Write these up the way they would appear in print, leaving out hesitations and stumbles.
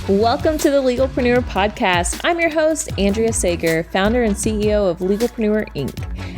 Welcome to the Legalpreneur Podcast. I'm your host, Andrea Sager, founder and CEO of Legalpreneur Inc.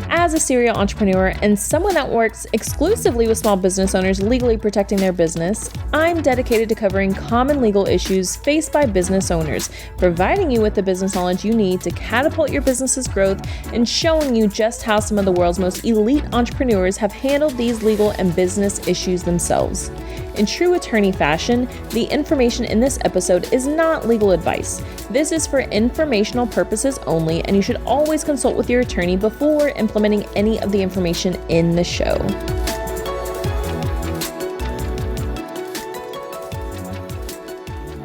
As a serial entrepreneur and someone that works exclusively with small business owners legally protecting their business, I'm dedicated to covering common legal issues faced by business owners, providing you with the business knowledge you need to catapult your business's growth and showing you just how some of the world's most elite entrepreneurs have handled these legal and business issues themselves. In true attorney fashion, the information in this episode is not legal advice. This is for informational purposes only, and you should always consult with your attorney before implementing any of the information in the show.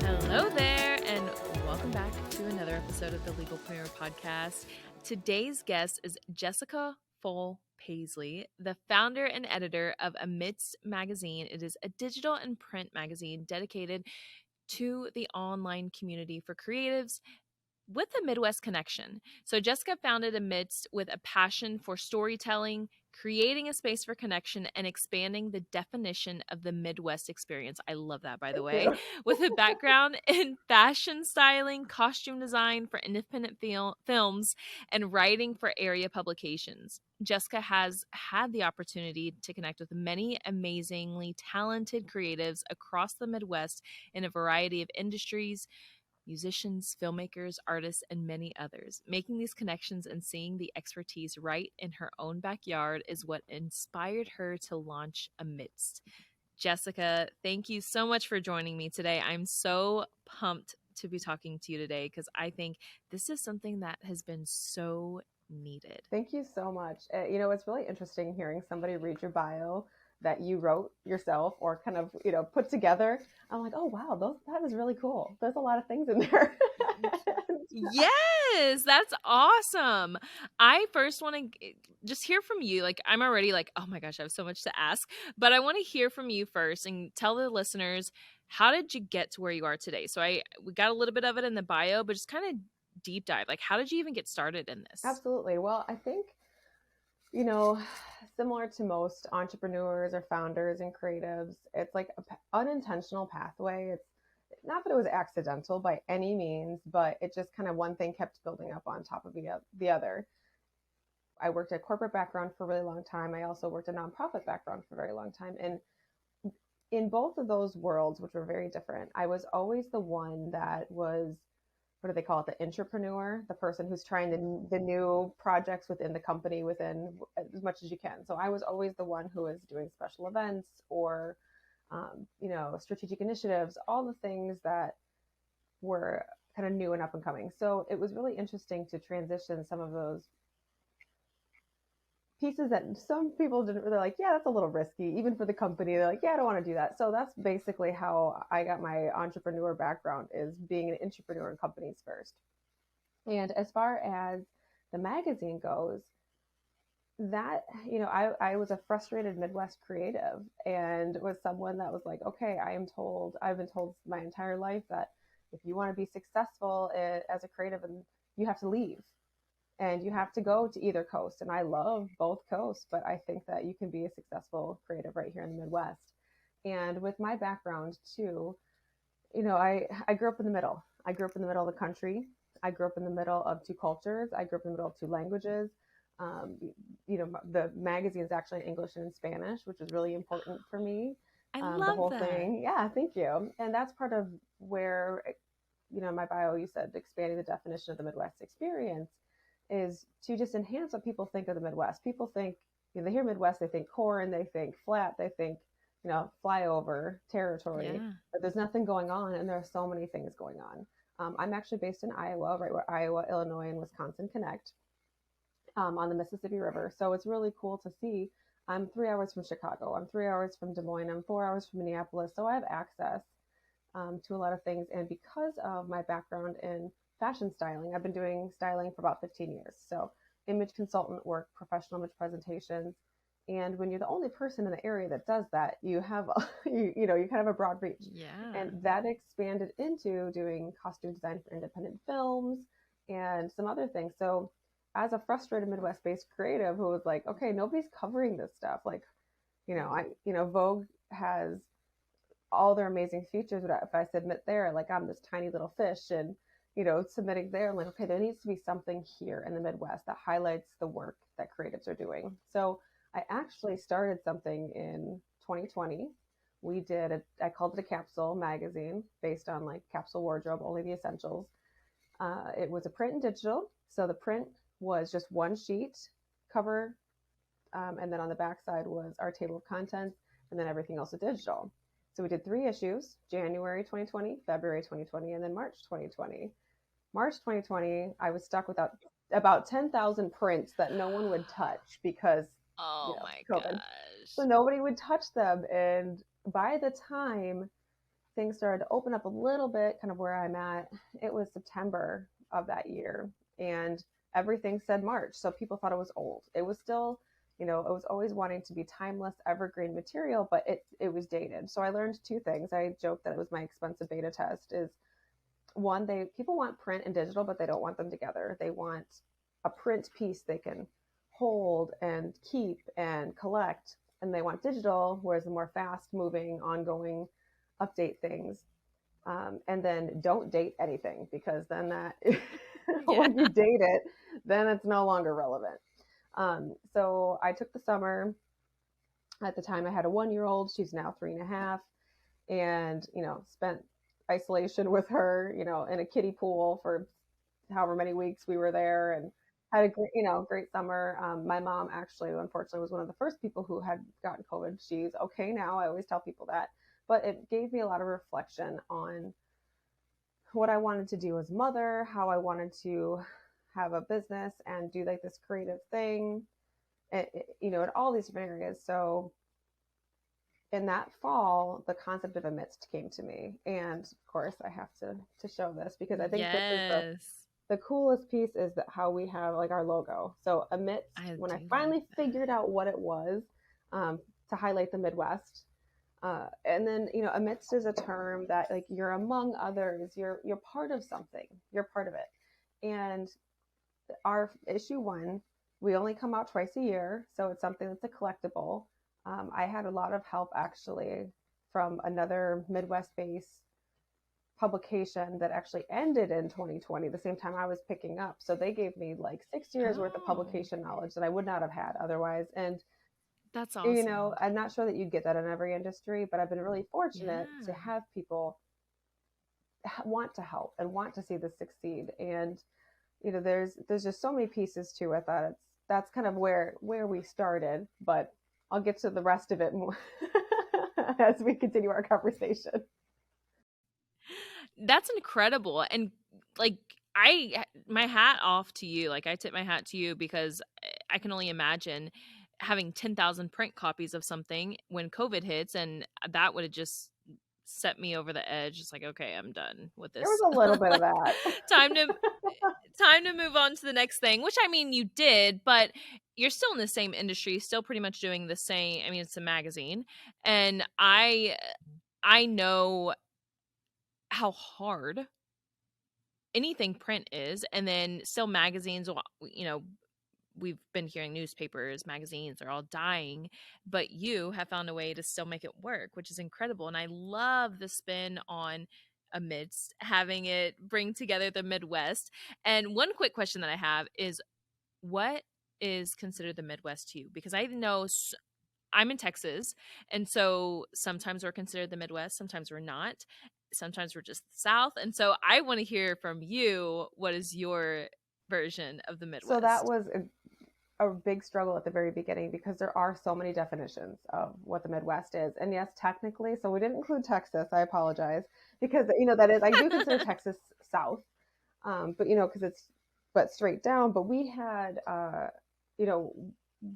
Hello there, and welcome back to another episode of the Legalpreneur Podcast. Today's guest is Jessica Pfohl Paisley, the founder and editor of Amidst Magazine. It is a digital and print magazine dedicated to the online community for creatives with a Midwest connection. So Jessica founded Amidst with a passion for storytelling, creating a space for connection, and expanding the definition of the Midwest experience. I love that, by the way. With a background in fashion styling, costume design for independent films, and writing for area publications. Jessica has had the opportunity to connect with many amazingly talented creatives across the Midwest in a variety of industries, musicians, filmmakers, artists, and many others. Making these connections and seeing the expertise right in her own backyard is what inspired her to launch Amidst. Jessica, thank you so much for joining me today. I'm so pumped to be talking to you today because I think this is something that has been so needed. Thank you so much. It's really interesting hearing somebody read your bio that you wrote yourself or kind of, put together. I'm like, oh, wow, that was really cool. There's a lot of things in there. Yes, that's awesome. I first want to just hear from you. Like, I'm already like, oh my gosh, I have so much to ask, but I want to hear from you first and tell the listeners, how did you get to where you are today? So we got a little bit of it in the bio, but just kind of deep dive. Like, how did you even get started in this? Absolutely. Well, I think, similar to most entrepreneurs or founders and creatives, it's like an unintentional pathway. It's not that it was accidental by any means, but it just kind of one thing kept building up on top of the other. I worked a corporate background for a really long time. I also worked a nonprofit background for a very long time. And in both of those worlds, which were very different, I was always the one that was, what do they call it? The entrepreneur, the person who's trying the new projects within the company within as much as you can. So I was always the one who was doing special events or, strategic initiatives, all the things that were kind of new and up and coming. So it was really interesting to transition some of those pieces that some people didn't really like. Yeah, that's a little risky, even for the company. They're like, yeah, I don't want to do that. So that's basically how I got my entrepreneur background, is being an entrepreneur in companies first. And as far as the magazine goes, that, I was a frustrated Midwest creative and was someone that was like, okay, I've been told my entire life that if you want to be successful as a creative, and you have to leave. And you have to go to either coast. And I love both coasts, but I think that you can be a successful creative right here in the Midwest. And with my background too, I grew up in the middle. I grew up in the middle of the country. I grew up in the middle of two cultures. I grew up in the middle of two languages. The magazine is actually in English and in Spanish, which is really important for me. I love the whole that. thing. Yeah, thank you. And that's part of where, my bio, you said expanding the definition of the Midwest experience is to just enhance what people think of the Midwest. People think, they hear Midwest, they think corn, they think flat, they think, flyover territory, yeah. But there's nothing going on, and there are so many things going on. I'm actually based in Iowa, right where Iowa, Illinois, and Wisconsin connect, on the Mississippi River. So it's really cool to see. I'm 3 hours from Chicago. I'm 3 hours from Des Moines. I'm 4 hours from Minneapolis. So I have access to a lot of things. And because of my background in fashion styling, I've been doing styling for about 15 years. So image consultant work, professional image presentations. And when you're the only person in the area that does that, you have, you kind of a broad reach. Yeah. And that expanded into doing costume design for independent films and some other things. So as a frustrated Midwest-based creative who was like, okay, nobody's covering this stuff. Like, Vogue has all their amazing features, but if I submit there, like I'm this tiny little fish and, submitting there, I'm like, okay, there needs to be something here in the Midwest that highlights the work that creatives are doing. So I actually started something in 2020. I called it a capsule magazine based on like capsule wardrobe, only the essentials. It was a print and digital. So the print was just one sheet cover. And then on the back side was our table of contents, and then everything else was digital. So we did 3 issues, January 2020, February 2020, and then March 2020. March 2020, I was stuck with about 10,000 prints that no one would touch because, Oh my COVID. gosh. So nobody would touch them. And by the time things started to open up a little bit, kind of where I'm at, it was September of that year. And everything said March. So people thought it was old. It was still, it was always wanting to be timeless, evergreen material, but it was dated. So I learned 2 things. I joked that it was my expensive beta test is, one, people want print and digital, but they don't want them together. They want a print piece they can hold and keep and collect, and they want digital, whereas the more fast moving, ongoing update things. And then don't date anything, because then when you date it, then it's no longer relevant. So I took the summer. At the time I had a 1-year-old, she's now 3.5, and, spent isolation with her, in a kiddie pool for however many weeks we were there, and had a great, great summer. My mom actually, unfortunately, was one of the first people who had gotten COVID. She's okay now. I always tell people that, but it gave me a lot of reflection on what I wanted to do as a mother, how I wanted to have a business and do like this creative thing, in all these different areas. So in that fall, the concept of Amidst came to me. And of course I have to show this, because I think this is the coolest piece, is that how we have like our logo. So Amidst, when I finally figured out what it was, to highlight the Midwest. And then, amidst is a term that, like, you're among others, you're part of something, you're part of it. And our issue 1, we only come out twice a year. So it's something that's a collectible. I had a lot of help actually from another Midwest-based publication that actually ended in 2020, the same time I was picking up. So they gave me like 6 years worth of publication knowledge that I would not have had otherwise. And that's awesome. I'm not sure that you'd get that in every industry, but I've been really fortunate to have people want to help and want to see this succeed. And, there's just so many pieces to it that that's kind of where we started, but I'll get to the rest of it more as we continue our conversation. That's incredible. And like, my hat off to you. Like, I tip my hat to you, because I can only imagine having 10,000 print copies of something when COVID hits, and that would have just set me over the edge. It's like, okay, I'm done with this. There was a little bit of that. time to move on to the next thing, which, I mean, you did, but you're still in the same industry, still pretty much doing the same. I mean, it's a magazine, and I know how hard anything print is, and then still magazines, we've been hearing newspapers, magazines are all dying, but you have found a way to still make it work, which is incredible. And I love the spin on Amidst, having it bring together the Midwest. And one quick question that I have is, what is considered the Midwest to you? Because I know I'm in Texas, and so sometimes we're considered the Midwest, sometimes we're not, sometimes we're just the South. And so I want to hear from you, what is your version of the Midwest? So that was a big struggle at the very beginning, because there are so many definitions of what the Midwest is. And yes, technically, so we didn't include Texas. I apologize, because, that is, I do consider Texas South, but, because but straight down. But we had,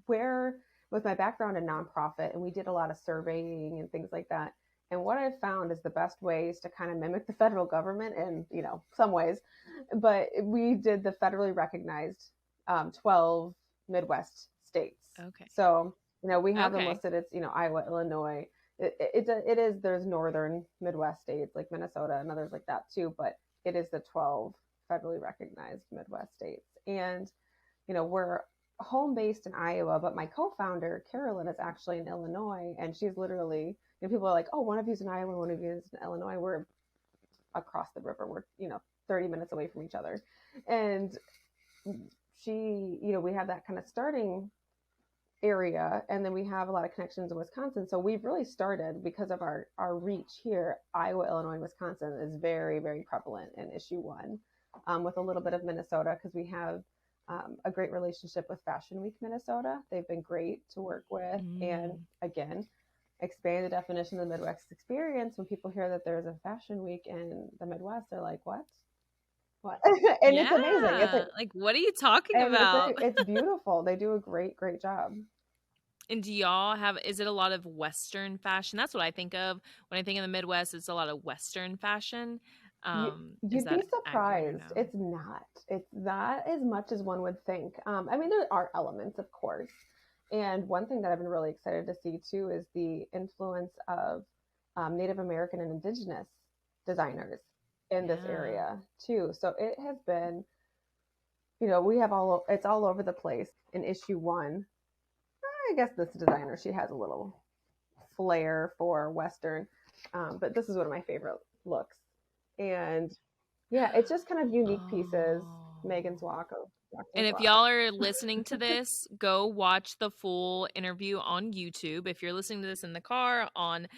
where, with my background in nonprofit, and we did a lot of surveying and things like that. And what I've found is the best ways to kind of mimic the federal government in, some ways, but we did the federally recognized 12 Midwest states. Okay. So, we have them listed. It's, Iowa, Illinois. It is, there's northern Midwest states like Minnesota and others like that too, but it is the 12 federally recognized Midwest states. And, we're home based in Iowa, but my co-founder, Carolyn, is actually in Illinois, and she's literally, people are like, oh, one of you's in Iowa, one of you is in Illinois. We're across the river. We're 30 minutes away from each other. And she, we have that kind of starting area, and then we have a lot of connections in Wisconsin. So we've really started, because of our reach here, Iowa, Illinois, and Wisconsin is very, very prevalent in issue 1, with a little bit of Minnesota, because we have a great relationship with Fashion Week Minnesota. They've been great to work with. And again, expand the definition of the Midwest experience. When people hear that there's a fashion week in the Midwest, they're like, what? And it's amazing. Like, what are you talking about? It's beautiful. They do a great job. And do y'all is it a lot of Western fashion? That's what I think of when I think of the Midwest. It's a lot of Western fashion. You'd be surprised. No? It's not as much as one would think. I mean, there are elements, of course. And one thing that I've been really excited to see too is the influence of Native American and Indigenous designers in this area too. So it has been, we have it's all over the place. In issue 1, I guess this designer, she has a little flair for Western, but this is one of my favorite looks. And yeah, it's just kind of unique pieces. Megan's walk. And if y'all are listening to this, go watch the full interview on YouTube. If you're listening to this in the car, on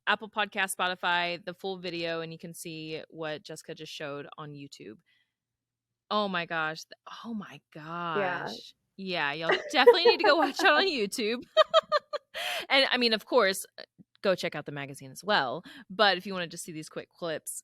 Apple Podcast, Spotify, the full video, and you can see what Jessica just showed on YouTube. Oh my gosh. Yeah, y'all definitely need to go watch it on YouTube. And I mean, of course, go check out the magazine as well. But if you want to just see these quick clips,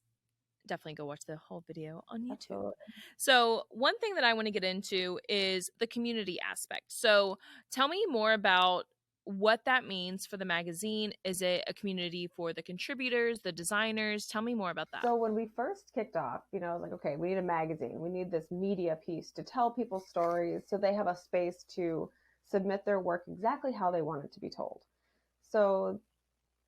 definitely go watch the whole video on YouTube. Absolutely. So one thing that I want to get into is the community aspect. So tell me more about what that means for the magazine. Is it a community for the contributors, the designers? Tell me more about that. So when we first kicked off, I was like, okay, we need a magazine. We need this media piece to tell people stories so they have a space to submit their work exactly how they want it to be told. So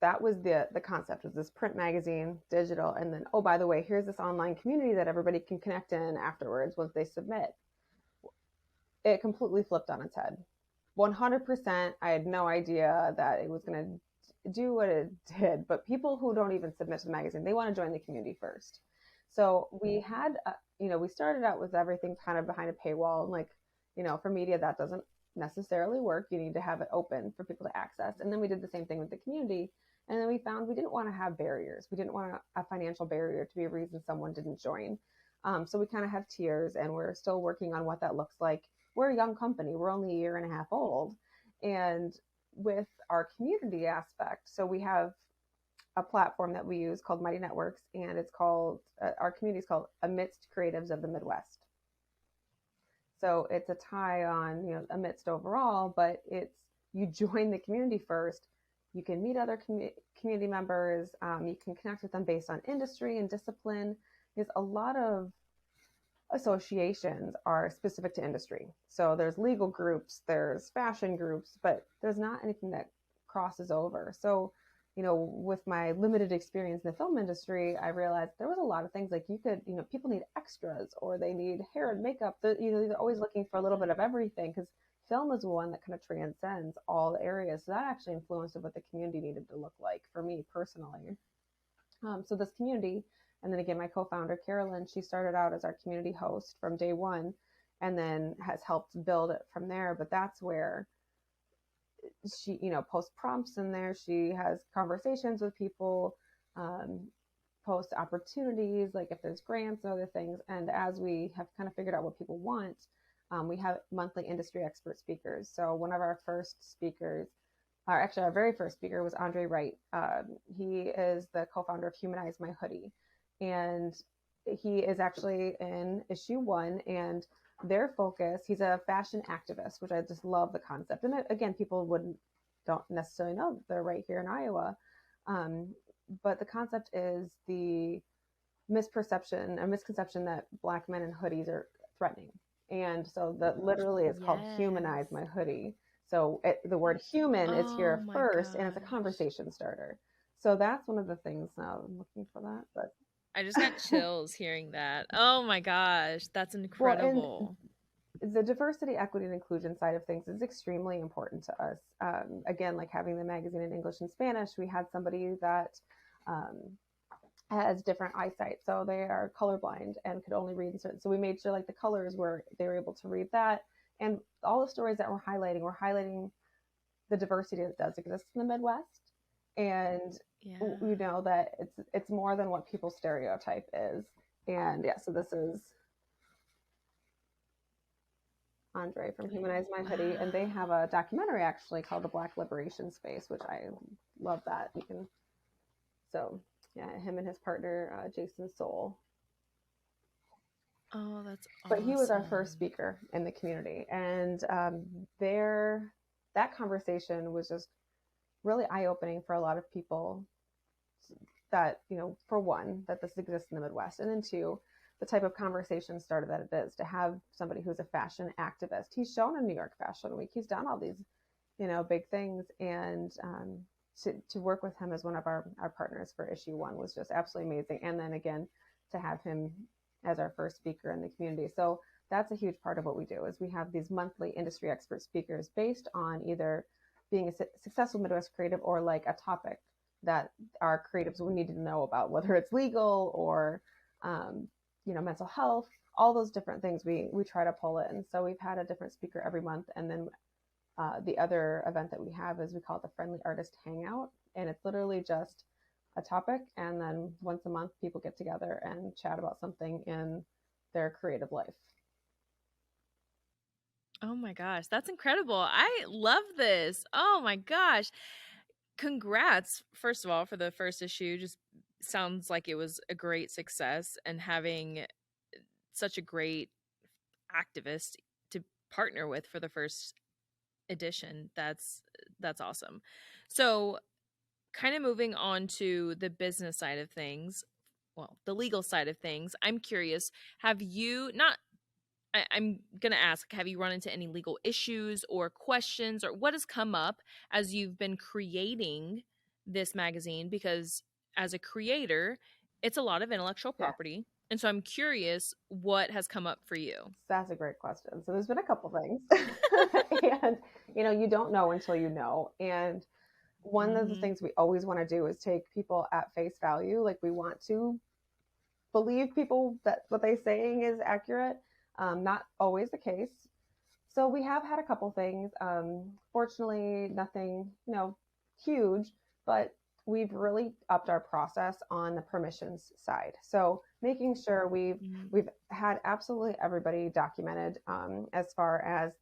that was the concept, was this print magazine, digital, and then, oh, by the way, here's this online community that everybody can connect in afterwards once they submit. It completely flipped on its head. 100%, I had no idea that it was going to do what it did, but people who don't even submit to the magazine, they want to join the community first. So we had, we started out with everything kind of behind a paywall, and like, for media, that doesn't necessarily work. You need to have it open for people to access. And then we did the same thing with the community. And then we found we didn't want to have barriers. We didn't want a financial barrier to be a reason someone didn't join. So we kind of have tiers, and we're still working on what that looks like. We're a young company. We're only a year and a half old. And with our community aspect, so we have a platform that we use called Mighty Networks, and it's called, our community is called Amidst Creatives of the Midwest. So it's a tie on, Amidst overall, but it's, you join the community first. You can meet other community members. You can connect with them based on industry and discipline. There's a lot of associations are specific to industry. So there's legal groups, there's fashion groups, but there's not anything that crosses over. So, with my limited experience in the film industry, I realized there was a lot of things like you could, people need extras, or they need hair and makeup. They're always looking for a little bit of everything, because film is one that kind of transcends all the areas. So that actually influenced what the community needed to look like for me personally. So this community, and then again, my co-founder, Carolyn, she started out as our community host from day one, and then has helped build it from there. But that's where she, posts prompts in there. She has conversations with people, post opportunities, like if there's grants and other things. And as we have kind of figured out what people want, we have monthly industry expert speakers. So one of our first speakers, or actually our very first speaker, was Andre Wright. He is the co-founder of Humanize My Hoodie. And he is actually in issue 1, and their focus, he's a fashion activist, which I just love the concept. And again, people don't necessarily know they're right here in Iowa. But the concept is the misconception that Black men in hoodies are threatening. And so that literally is called Humanize My Hoodie. So the word human is here first, and it's a conversation starter. So that's one of the things. I'm looking for that, but I just got chills hearing that. Oh my gosh, that's incredible. the diversity, equity, and inclusion side of things is extremely important to us. Again, like having the magazine in English and Spanish, we had somebody that um, has different eyesight, so they are colorblind and could only read in certain. So we made sure like the colors were they were able to read that, and all the stories that we're highlighting the diversity that does exist in the Midwest, and Yeah. you know that it's more than what people's stereotype is. And yeah, so this is Andre from Humanize My Hoodie, and they have a documentary actually called The Black Liberation Space, which I love that. You can, so yeah, him and his partner, Jason Soul. Oh, that's But he was our awesome. first speaker in the community, and that conversation was just really eye-opening for a lot of people that, you know, for one, that this exists in the Midwest, and then two, the type of conversation started that it is to have somebody who's a fashion activist. He's shown in New York Fashion Week. He's done all these, you know, big things, and to work with him as one of our partners for issue 1 was just absolutely amazing. And then again, to have him as our first speaker in the community. So that's a huge part of what we do is we have these monthly industry expert speakers based on either being a successful Midwest creative or like a topic that our creatives would need to know about, whether it's legal or you know, mental health, all those different things we try to pull in. So we've had a different speaker every month. And then the other event that we have is we call it the Friendly Artist Hangout. And it's literally just a topic. And then once a month, people get together and chat about something in their creative life. Oh my gosh, that's incredible. I love this. Oh my gosh. Congrats, first of all, for the first issue. Just sounds like it was a great success, and having such a great activist to partner with for the first edition. That's awesome. So, kind of moving on to the business side of things, well, the legal side of things. I'm curious, have you not I'm going to ask, have you run into any legal issues or questions, or what has come up as you've been creating this magazine? Because as a creator, it's a lot of intellectual Yeah. property. And so I'm curious what has come up for you. That's a great question. So there's been a couple things. And, you know, you don't know until you know. And one of the things we always want to do is take people at face value. Like we want to believe people that what they're saying is accurate. Not always the case. So we have had a couple things. Fortunately, nothing, you know, huge, but we've really upped our process on the permissions side. So making sure we've had absolutely everybody documented as far as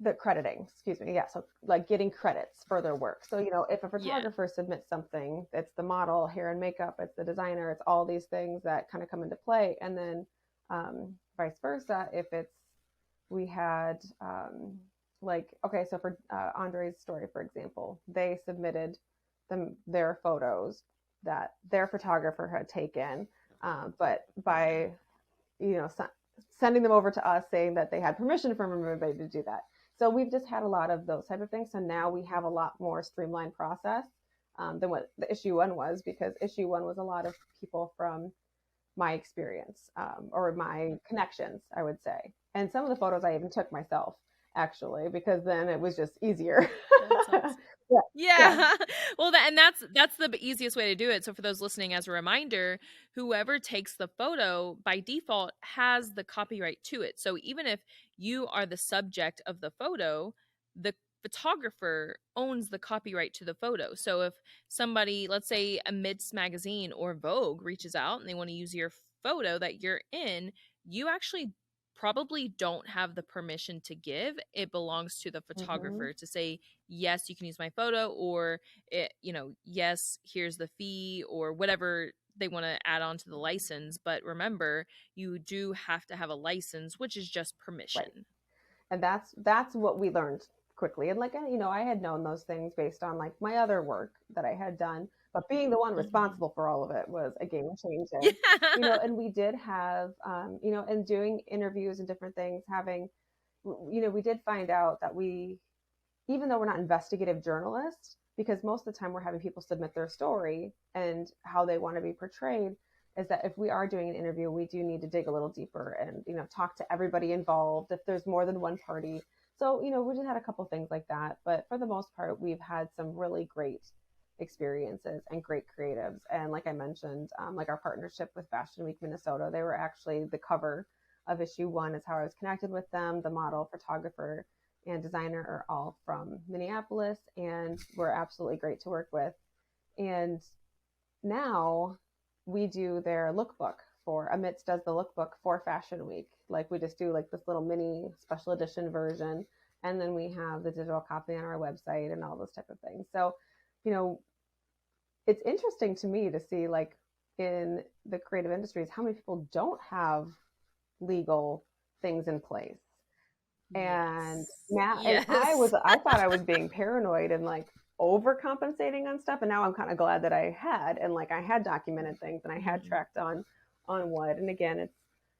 the crediting, excuse me. Yeah. So like getting credits for their work. So, you know, if a photographer submits something, it's the model, hair and makeup, it's the designer, it's all these things that kind of come into play. And then vice versa, if we had like, okay, so for Andre's story, for example, they submitted their photos that their photographer had taken, but by, you know, sending them over to us saying that they had permission from everybody to do that. So we've just had a lot of those type of things. So now we have a lot more streamlined process than what the issue 1 was, because issue 1 was a lot of people from my experience or my connections, I would say. And some of the photos I even took myself, actually, because then it was just easier. Awesome. Yeah. Well, that's the easiest way to do it. So for those listening, as a reminder, whoever takes the photo by default has the copyright to it. So even if you are the subject of the photo, the photographer owns the copyright to the photo. So if somebody, let's say Amidst Magazine or Vogue, reaches out and they want to use your photo that you're in, you actually probably don't have the permission to give. It belongs to the photographer to say, yes, you can use my photo, or yes, here's the fee, or whatever they want to add on to the license. But remember, you do have to have a license, which is just permission. Right. And that's what we learned quickly. And like, you know, I had known those things based on like my other work that I had done, but being the one responsible for all of it was a game changer. Yeah. You know, and we did have, you know, and doing interviews and different things, having, you know, we did find out that even though we're not investigative journalists, because most of the time we're having people submit their story and how they want to be portrayed, is that if we are doing an interview, we do need to dig a little deeper and, talk to everybody involved if there's more than one party. So, we just had a couple things like that. But for the most part, we've had some really great experiences and great creatives. And like I mentioned, like our partnership with Fashion Week Minnesota, they were actually the cover of issue 1 is how I was connected with them. The model, photographer, and designer are all from Minneapolis and were absolutely great to work with. And now we do their lookbook for Amidst does the lookbook for Fashion Week. Like we just do like this little mini special edition version. And then we have the digital copy on our website and all those type of things. So, it's interesting to me to see like in the creative industries, how many people don't have legal things in place. And now, yes. and I thought I was being paranoid and like overcompensating on stuff. And now I'm kind of glad that I had, and like I had documented things and I had tracked on what. And again, it's,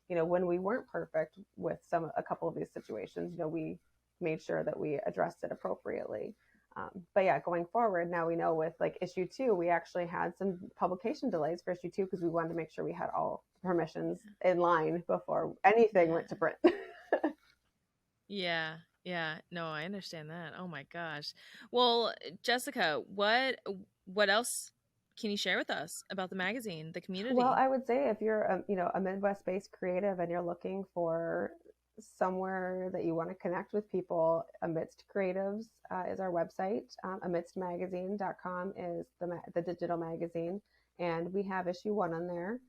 when we weren't perfect with a couple of these situations, we made sure that we addressed it appropriately. But yeah, going forward, now we know with like issue 2, we actually had some publication delays for issue 2 because we wanted to make sure we had all permissions in line before anything went to print. Yeah. No, I understand that. Oh my gosh. Well, Jessica, what else can you share with us about the magazine, the community? Well, I would say if you're a Midwest-based creative and you're looking for somewhere that you want to connect with people, Amidst Creatives is our website. Amidstmagazine.com is the digital magazine, and we have issue 1 on there.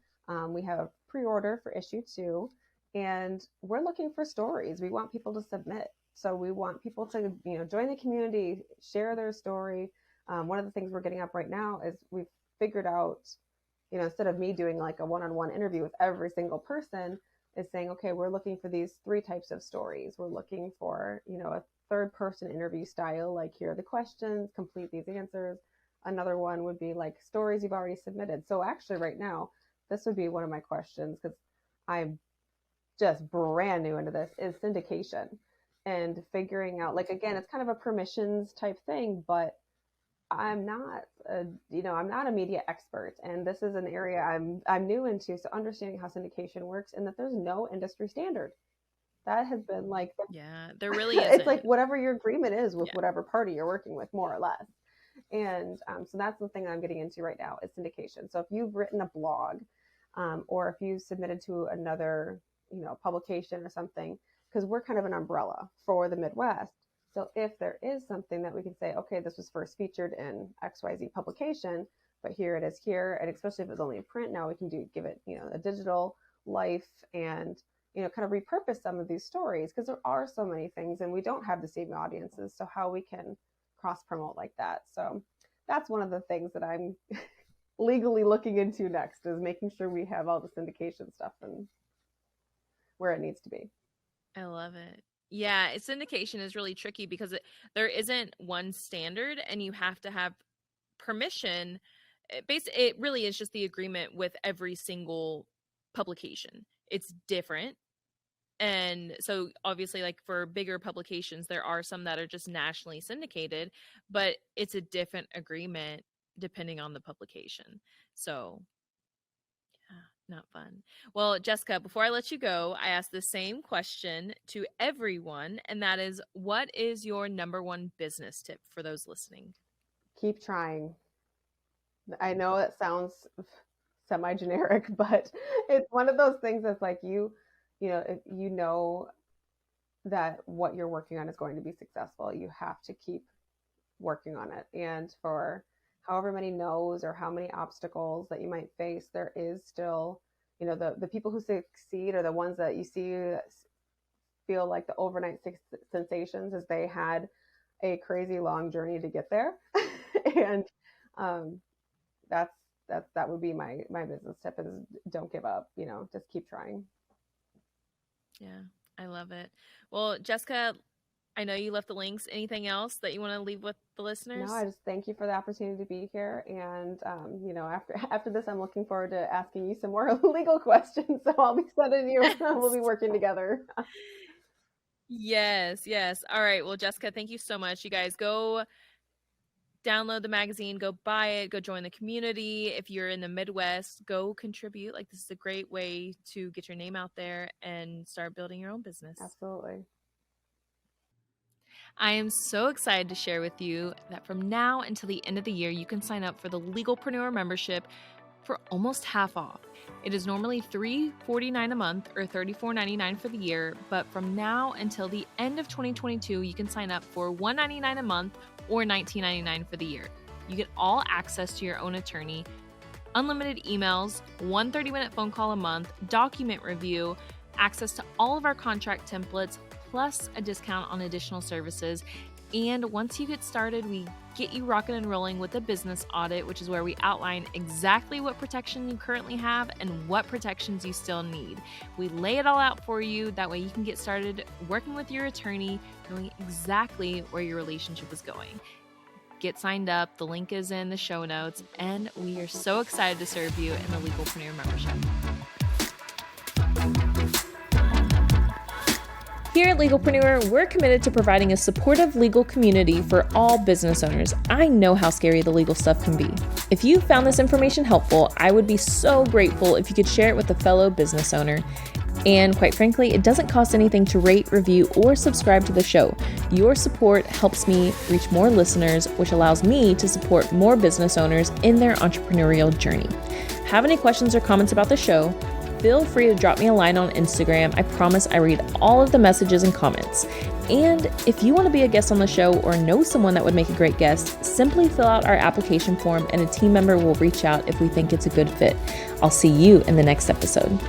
We have a pre-order for issue 2, and we're looking for stories. We want people to submit. So we want people to, join the community, share their story. One of the things we're getting up right now is we've figured out, instead of me doing like a one-on-one interview with every single person, is saying, okay, we're looking for these 3 types of stories. We're looking for, a third person interview style, like here are the questions, complete these answers. Another one would be like stories you've already submitted. So actually right now, this would be one of my questions, because I'm just brand new into this, is syndication and figuring out, like, again, it's kind of a permissions type thing, but I'm not a media expert, and this is an area I'm new into. So understanding how syndication works and that there's no industry standard. That has been like, yeah, there really is. It's like whatever your agreement is with whatever party you're working with, more or less. And so that's the thing I'm getting into right now is syndication. So if you've written a blog, or if you submitted to another, publication or something, because we're kind of an umbrella for the Midwest. So if there is something that we can say, okay, this was first featured in XYZ publication, but here it is here, and especially if it's only in print, now we can give it, a digital life and, kind of repurpose some of these stories, because there are so many things and we don't have the same audiences. So how we can cross promote like that. So that's one of the things that I'm legally looking into next, is making sure we have all the syndication stuff and where it needs to be. I love it. Yeah, syndication is really tricky because there isn't one standard, and you have to have permission. It really is just the agreement with every single publication. It's different. And so obviously, like for bigger publications, there are some that are just nationally syndicated, but it's a different agreement depending on the publication. So not fun. Well, Jessica, before I let you go, I asked the same question to everyone, and that is, what is your number 1 business tip for those listening? Keep trying. I know it sounds semi-generic, but it's one of those things that's like if you know that what you're working on is going to be successful, you have to keep working on it. And for however many no's or how many obstacles that you might face, there is still, the people who succeed are the ones that you see feel like the overnight sensations, as they had a crazy long journey to get there. And that would be my business tip, is don't give up, just keep trying. Yeah, I love it. Well, Jessica, I know you left the links. Anything else that you want to leave with the listeners? No, I just thank you for the opportunity to be here. And, after this, I'm looking forward to asking you some more legal questions. So I'll be sending you, we'll be working together. Yes. All right. Well, Jessica, thank you so much. You guys go download the magazine, go buy it, go join the community. If you're in the Midwest, go contribute. Like, this is a great way to get your name out there and start building your own business. Absolutely. I am so excited to share with you that from now until the end of the year, you can sign up for the Legalpreneur membership for almost half off. It is normally $349 a month or $34.99 for the year, but from now until the end of 2022, you can sign up for $199 a month or $19.99 for the year. You get all access to your own attorney, unlimited emails, one 30-minute phone call a month, document review, access to all of our contract templates, plus a discount on additional services. And once you get started, we get you rocking and rolling with a business audit, which is where we outline exactly what protection you currently have and what protections you still need. We lay it all out for you. That way you can get started working with your attorney, knowing exactly where your relationship is going. Get signed up. The link is in the show notes. And we are so excited to serve you in the Legalpreneur membership. Here at Legalpreneur, we're committed to providing a supportive legal community for all business owners. I know how scary the legal stuff can be. If you found this information helpful, I would be so grateful if you could share it with a fellow business owner. And quite frankly, it doesn't cost anything to rate, review, or subscribe to the show. Your support helps me reach more listeners, which allows me to support more business owners in their entrepreneurial journey. Have any questions or comments about the show? Feel free to drop me a line on Instagram. I promise I read all of the messages and comments. And if you want to be a guest on the show or know someone that would make a great guest, simply fill out our application form and a team member will reach out if we think it's a good fit. I'll see you in the next episode.